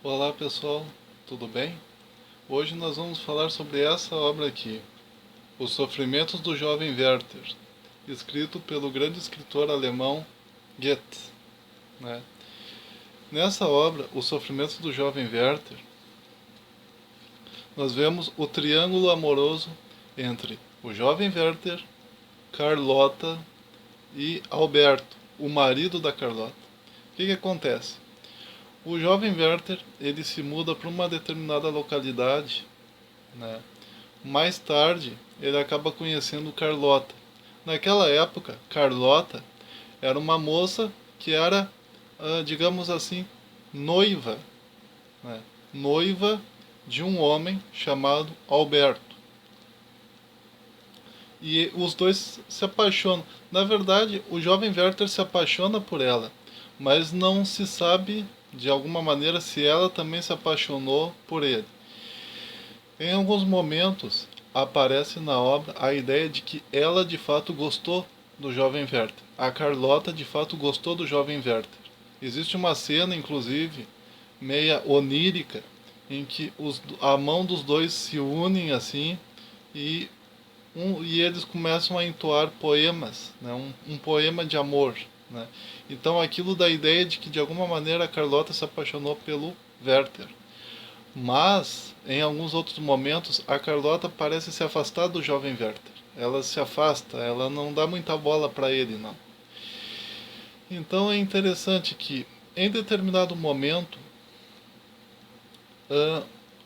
Olá pessoal, tudo bem? Hoje nós vamos falar sobre essa obra aqui, Os Sofrimentos do Jovem Werther, escrito pelo grande escritor alemão Goethe, né? Nessa obra, Os Sofrimentos do Jovem Werther, nós vemos o triângulo amoroso entre o jovem Werther, Carlota e Alberto, o marido da Carlota. O que acontece? O jovem Werther ele se muda para uma determinada localidade, né? Mais tarde, ele acaba conhecendo Carlota. Naquela época, Carlota era uma moça que era, digamos assim, noiva, né? Noiva de um homem chamado Alberto. E os dois se apaixonam. Na verdade, o jovem Werther se apaixona por ela, mas não se sabe, de alguma maneira, se ela também se apaixonou por ele. Em alguns momentos, aparece na obra a ideia de que ela de fato gostou do jovem Werther. A Carlota de fato gostou do jovem Werther. Existe uma cena, inclusive, meia onírica, em que a mão dos dois se unem assim e, e eles começam a entoar poemas, né? Um poema de amor. Né? Então aquilo dá a ideia de que de alguma maneira a Carlota se apaixonou pelo Werther. Mas, em alguns outros momentos, a Carlota parece se afastar do jovem Werther. Ela se afasta, ela não dá muita bola para ele, não. Então é interessante que, em determinado momento,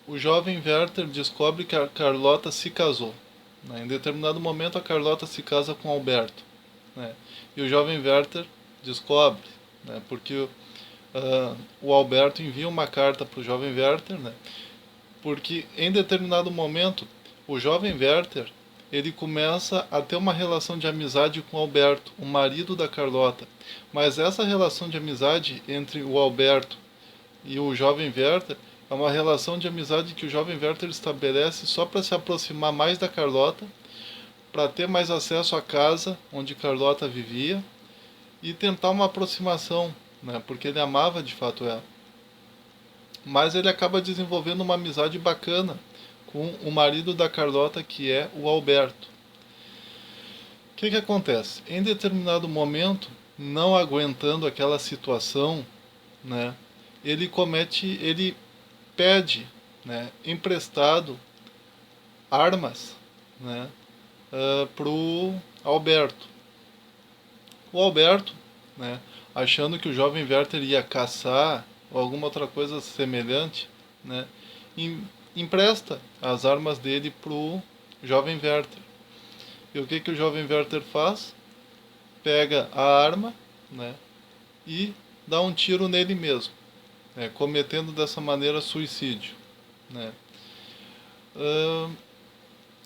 o jovem Werther descobre que a Carlota se casou. Né? Em determinado momento, a Carlota se casa com Alberto. Né? E o jovem Werther descobre, né? Porque o Alberto envia uma carta para o jovem Werther, né? Porque em determinado momento o jovem Werther ele começa a ter uma relação de amizade com o Alberto, o marido da Carlota. Mas essa relação de amizade entre o Alberto e o jovem Werther é uma relação de amizade que o jovem Werther estabelece só para se aproximar mais da Carlota, para ter mais acesso à casa onde Carlota vivia e tentar uma aproximação, né? Porque ele amava de fato ela. Mas ele acaba desenvolvendo uma amizade bacana com o marido da Carlota, que é o Alberto. O que acontece? Em determinado momento, não aguentando aquela situação, né, ele pede, né, emprestado armas, né, pro Alberto. O Alberto, né, achando que o jovem Werther ia caçar ou alguma outra coisa semelhante, né, empresta as armas dele pro jovem Werther. E o que o jovem Werther faz? Pega a arma, né, e dá um tiro nele mesmo, né, cometendo dessa maneira suicídio. Né.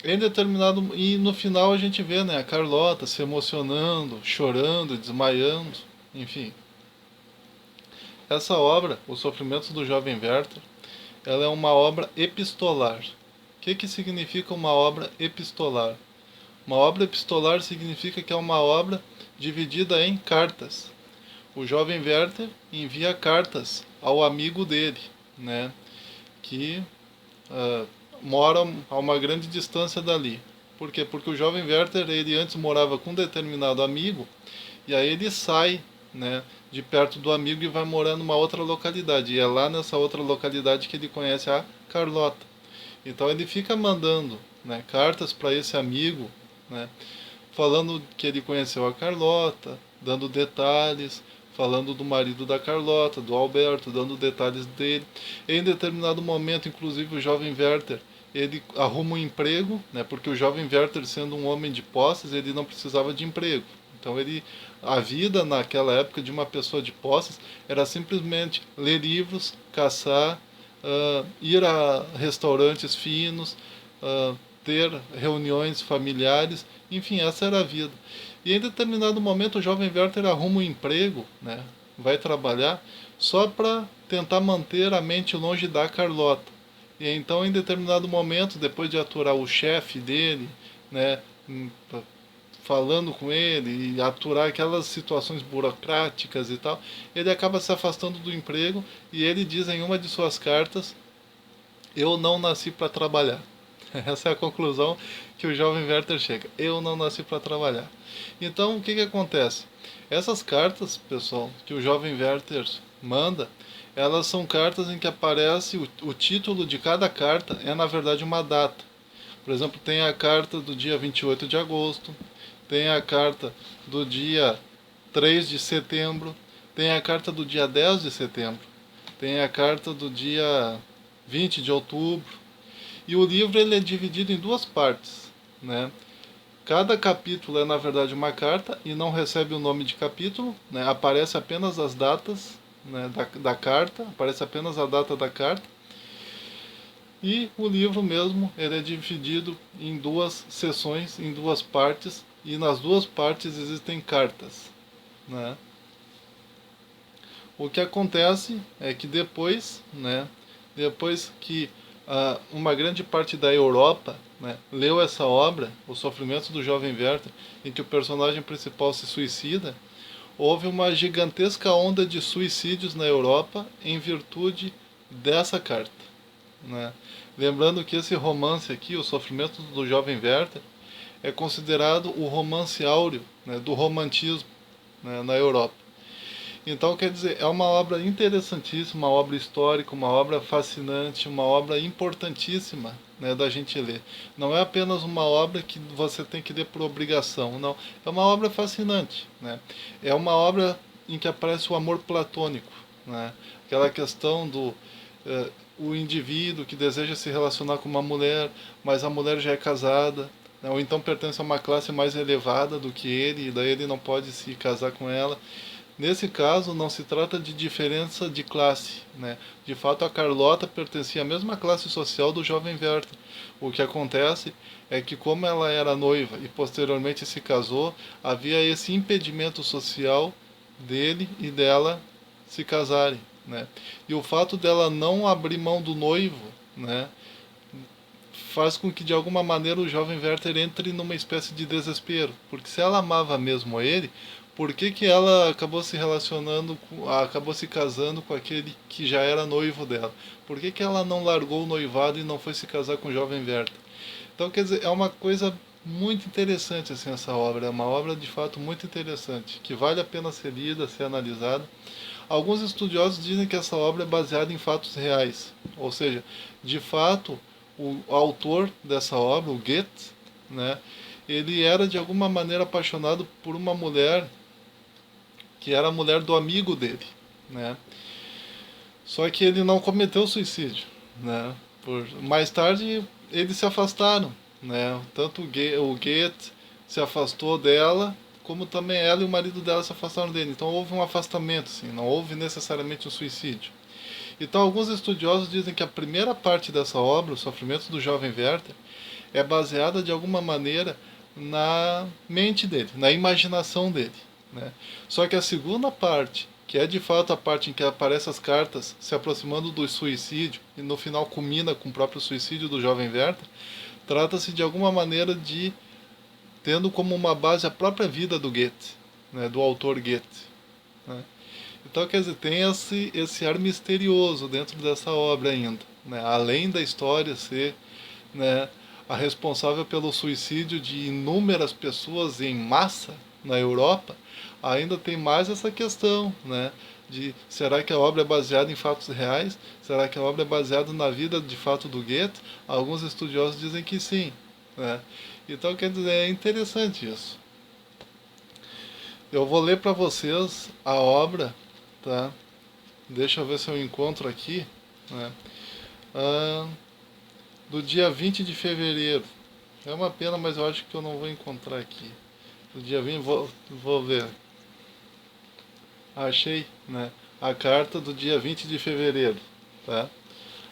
Em determinado e no final a gente vê, né, a Carlota se emocionando, chorando, desmaiando, enfim. Essa obra, Os Sofrimentos do Jovem Werther, ela é uma obra epistolar. O que significa uma obra epistolar? Uma obra epistolar significa que é uma obra dividida em cartas. O jovem Werther envia cartas ao amigo dele, né, que uh, mora a uma grande distância dali. Por quê? Porque o jovem Werther ele antes morava com um determinado amigo e aí ele sai, né, de perto do amigo e vai morar numa outra localidade. E é lá nessa outra localidade que ele conhece a Carlota. Então ele fica mandando, né, cartas para esse amigo, né, falando que ele conheceu a Carlota, dando detalhes, falando do marido da Carlota, do Alberto, dando detalhes dele. Em determinado momento, inclusive, o jovem Werther ele arruma um emprego, né, porque o jovem Werther, sendo um homem de posses, ele não precisava de emprego. Então a vida naquela época de uma pessoa de posses era simplesmente ler livros, caçar, ir a restaurantes finos, ter reuniões familiares, enfim, essa era a vida. E em determinado momento o jovem Werther arruma um emprego, né, vai trabalhar só para tentar manter a mente longe da Carlota. E então, em determinado momento, depois de aturar o chefe dele, né, falando com ele e aturar aquelas situações burocráticas e tal, ele acaba se afastando do emprego e ele diz em uma de suas cartas: eu não nasci para trabalhar. Essa é a conclusão que o jovem Werther chega. Eu não nasci para trabalhar. Então, o que que acontece? Essas cartas, pessoal, que o jovem Werther manda, elas são cartas em que aparece o título de cada carta é na verdade uma data. Por exemplo, tem a carta do dia 28 de agosto, tem a carta do dia 3 de setembro, tem a carta do dia 10 de setembro, tem a carta do dia 20 de outubro. E o livro ele é dividido em duas partes, né? Cada capítulo é na verdade uma carta e não recebe o nome de capítulo, né? Aparece apenas as datas, né, da carta, aparece apenas a data da carta. E o livro mesmo ele é dividido em duas seções, em duas partes, e nas duas partes existem cartas, né? O que acontece é que depois, né, depois que uma grande parte da Europa, né, leu essa obra, Os Sofrimentos do Jovem Werther, em que o personagem principal se suicida, houve uma gigantesca onda de suicídios na Europa em virtude dessa carta, né? Lembrando que esse romance aqui, Os Sofrimentos do Jovem Werther, é considerado o romance áureo, né, do romantismo, né, na Europa. Então, quer dizer, é uma obra interessantíssima, uma obra histórica, uma obra fascinante, uma obra importantíssima, né, da gente ler. Não é apenas uma obra que você tem que ler por obrigação, não. É uma obra fascinante, né? É uma obra em que aparece o amor platônico, né? Aquela questão do o indivíduo que deseja se relacionar com uma mulher, mas a mulher já é casada, né, ou então pertence a uma classe mais elevada do que ele, e daí ele não pode se casar com ela. Nesse caso, não se trata de diferença de classe, né? De fato, a Carlota pertencia à mesma classe social do jovem Werther. O que acontece é que, como ela era noiva e posteriormente se casou, havia esse impedimento social dele e dela se casarem, né? E o fato dela não abrir mão do noivo, né, faz com que de alguma maneira o jovem Werther entre numa espécie de desespero, porque se ela amava mesmo ele, por que que ela acabou se relacionando, acabou se casando com aquele que já era noivo dela? Por que que ela não largou o noivado e não foi se casar com o jovem Werther? Então, quer dizer, é uma coisa muito interessante assim essa obra, é uma obra de fato muito interessante, que vale a pena ser lida, ser analisada. Alguns estudiosos dizem que essa obra é baseada em fatos reais, ou seja, de fato, o autor dessa obra, o Goethe, né, ele era de alguma maneira apaixonado por uma mulher que era a mulher do amigo dele, né? Só que ele não cometeu suicídio, né? Mais tarde eles se afastaram, né? Tanto o Goethe se afastou dela, como também ela e o marido dela se afastaram dele. Então houve um afastamento, assim, não houve necessariamente um suicídio. Então alguns estudiosos dizem que a primeira parte dessa obra, Os Sofrimentos do Jovem Werther, é baseada de alguma maneira na mente dele, na imaginação dele, né? Só que a segunda parte, que é de fato a parte em que aparecem as cartas se aproximando do suicídio e no final culmina com o próprio suicídio do jovem Werther, trata-se de alguma maneira de tendo como uma base a própria vida do Goethe, né, do autor Goethe, né? Então, quer dizer, tem esse ar misterioso dentro dessa obra ainda, né? Além da história ser, né, a responsável pelo suicídio de inúmeras pessoas em massa na Europa, ainda tem mais essa questão, né, de será que a obra é baseada em fatos reais? Será que a obra é baseada na vida de fato do Goethe? Alguns estudiosos dizem que sim, né? Então, quer dizer, é interessante isso. Eu vou ler para vocês a obra, tá? Deixa eu ver se eu encontro aqui, né? Ah, do dia 20 de fevereiro. É uma pena, mas eu acho que eu não vou encontrar aqui. Do dia 20, vou ver. Achei, né? A carta do dia 20 de fevereiro, tá?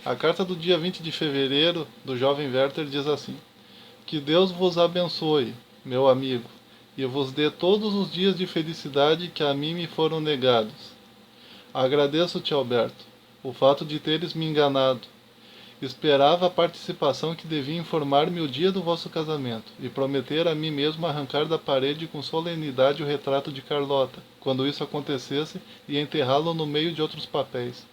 A carta do dia 20 de fevereiro do jovem Werther diz assim: que Deus vos abençoe, meu amigo, e vos dê todos os dias de felicidade que a mim me foram negados. Agradeço-te, Alberto, o fato de teres me enganado, Esperava a participação que devia informar-me o dia do vosso casamento, e prometer a mim mesmo arrancar da parede com solenidade o retrato de Carlota, quando isso acontecesse, e enterrá-lo no meio de outros papéis.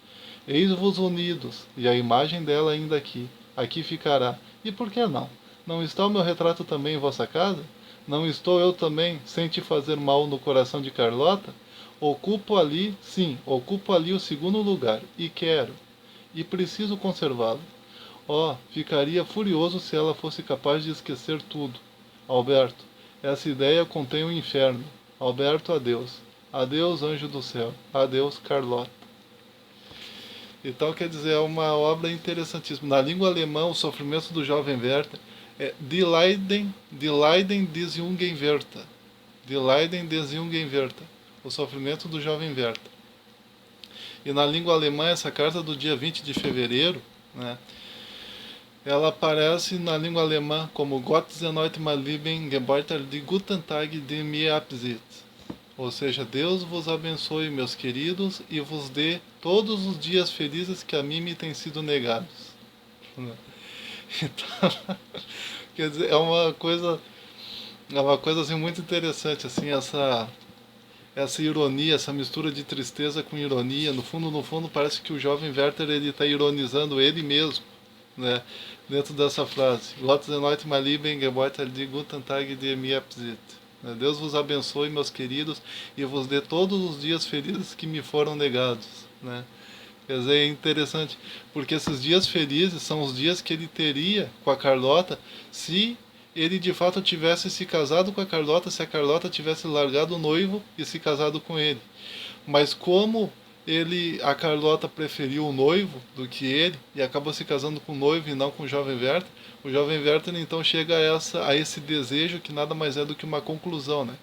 Eis-vos unidos, e a imagem dela ainda aqui. Aqui ficará. E por que não? Não está o meu retrato também em vossa casa? Não estou eu também, sem te fazer mal no coração de Carlota? Ocupo ali, sim, ocupo ali o segundo lugar, e quero, e preciso conservá-lo. Oh, ficaria furioso se ela fosse capaz de esquecer tudo. Alberto, essa ideia contém o inferno. Alberto, adeus. Adeus, anjo do céu. Adeus, Carlota. Então, quer dizer, é uma obra interessantíssima. Na língua alemã, o sofrimento do jovem Werther é Die Leiden des jungen Werther. Die Leiden des jungen Werther. O sofrimento do jovem Werther. E na língua alemã, essa carta do dia 20 de fevereiro, né, ela aparece na língua alemã como Gott sei euch mein Lieben, Gebäuder die guten Tage, die mir absieht. Ou seja, Deus vos abençoe, meus queridos, e vos dê todos os dias felizes que a mim me têm sido negados. Então, quer dizer, é uma coisa assim muito interessante, assim, essa ironia, essa mistura de tristeza com ironia. No fundo, parece que o jovem Werther ele está ironizando ele mesmo, né? Dentro dessa frase, Gott sei euch mein Lieben, Gebäuder die guten Tage, die mir absieht. Deus vos abençoe, meus queridos, e vos dê todos os dias felizes que me foram negados, né? Quer dizer, é interessante, porque esses dias felizes são os dias que ele teria com a Carlota se ele de fato tivesse se casado com a Carlota, se a Carlota tivesse largado o noivo e se casado com ele. Mas como a Carlota preferiu o noivo do que ele e acabou se casando com o noivo e não com o jovem Werther, o jovem Werther então chega a esse desejo que nada mais é do que uma conclusão, né?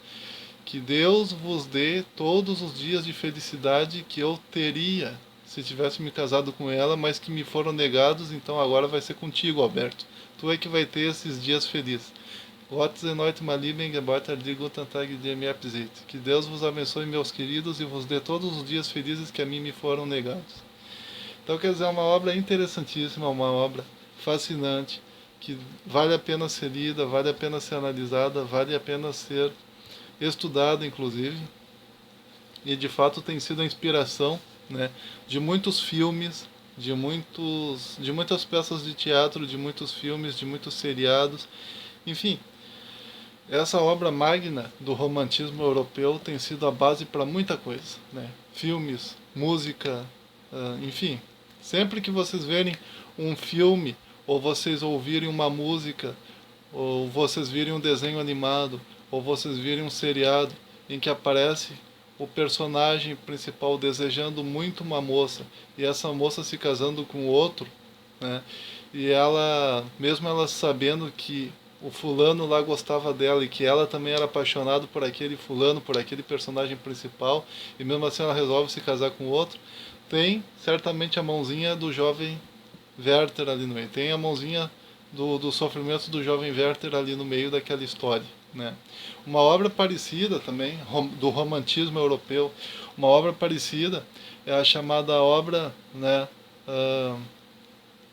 Que Deus vos dê todos os dias de felicidade que eu teria se tivesse me casado com ela, mas que me foram negados, então agora vai ser contigo, Alberto. Tu é que vai ter esses dias felizes. Gott sei euch mein Lieben, Gebäuder die guten Tage, die mir absieht. Que Deus vos abençoe, meus queridos, e vos dê todos os dias felizes que a mim me foram negados. Então, quer dizer, é uma obra interessantíssima, uma obra fascinante, que vale a pena ser lida, vale a pena ser analisada, vale a pena ser estudada, inclusive. E, de fato, tem sido a inspiração, né, de muitos filmes, de muitas peças de teatro, de muitos filmes, de muitos seriados. Enfim, essa obra magna do romantismo europeu tem sido a base para muita coisa, né? Filmes, música, enfim. Sempre que vocês verem um filme, ou vocês ouvirem uma música, ou vocês virem um desenho animado, ou vocês virem um seriado em que aparece o personagem principal desejando muito uma moça, e essa moça se casando com outro, né? E ela, mesmo ela sabendo que o fulano lá gostava dela e que ela também era apaixonada por aquele fulano, por aquele personagem principal, e mesmo assim ela resolve se casar com outro, tem certamente a mãozinha do jovem Werther ali no meio, tem a mãozinha do sofrimento do jovem Werther ali no meio daquela história, né? Uma obra parecida também, do romantismo europeu, uma obra parecida é a chamada obra, né,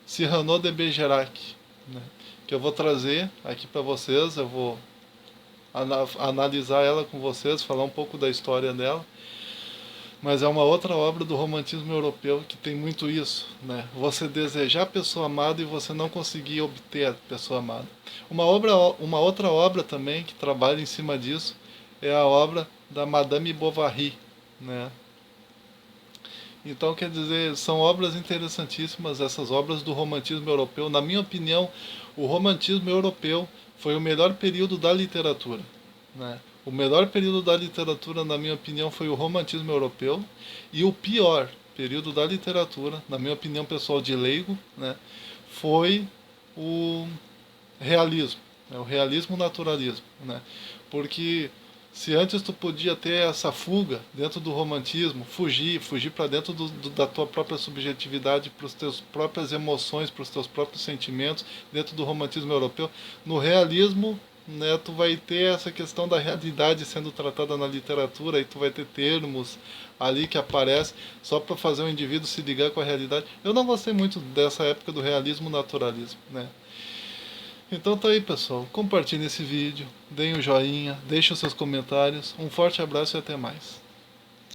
Cyrano de Bergerac, né, que eu vou trazer aqui para vocês, eu vou analisar ela com vocês, falar um pouco da história dela, mas é uma outra obra do romantismo europeu que tem muito isso, né? Você desejar a pessoa amada e você não conseguir obter a pessoa amada. Uma outra obra também que trabalha em cima disso é a obra da Madame Bovary, né? Então, quer dizer, são obras interessantíssimas, essas obras do romantismo europeu. Na minha opinião, o romantismo europeu foi o melhor período da literatura, né? O melhor período da literatura, na minha opinião, foi o romantismo europeu, e o pior período da literatura, na minha opinião pessoal de leigo, né, foi o realismo, né, o realismo-naturalismo, né? Porque se antes tu podia ter essa fuga dentro do romantismo, fugir para dentro da tua própria subjetividade, para as tuas próprias emoções, para os teus próprios sentimentos, dentro do romantismo europeu, no realismo né, tu vai ter essa questão da realidade sendo tratada na literatura, e tu vai ter termos ali que aparecem só para fazer o indivíduo se ligar com a realidade. Eu não gostei muito dessa época do realismo naturalismo, né? Então tá aí, pessoal. Compartilhe esse vídeo, deem um joinha, deixem os seus comentários. Um forte abraço e até mais.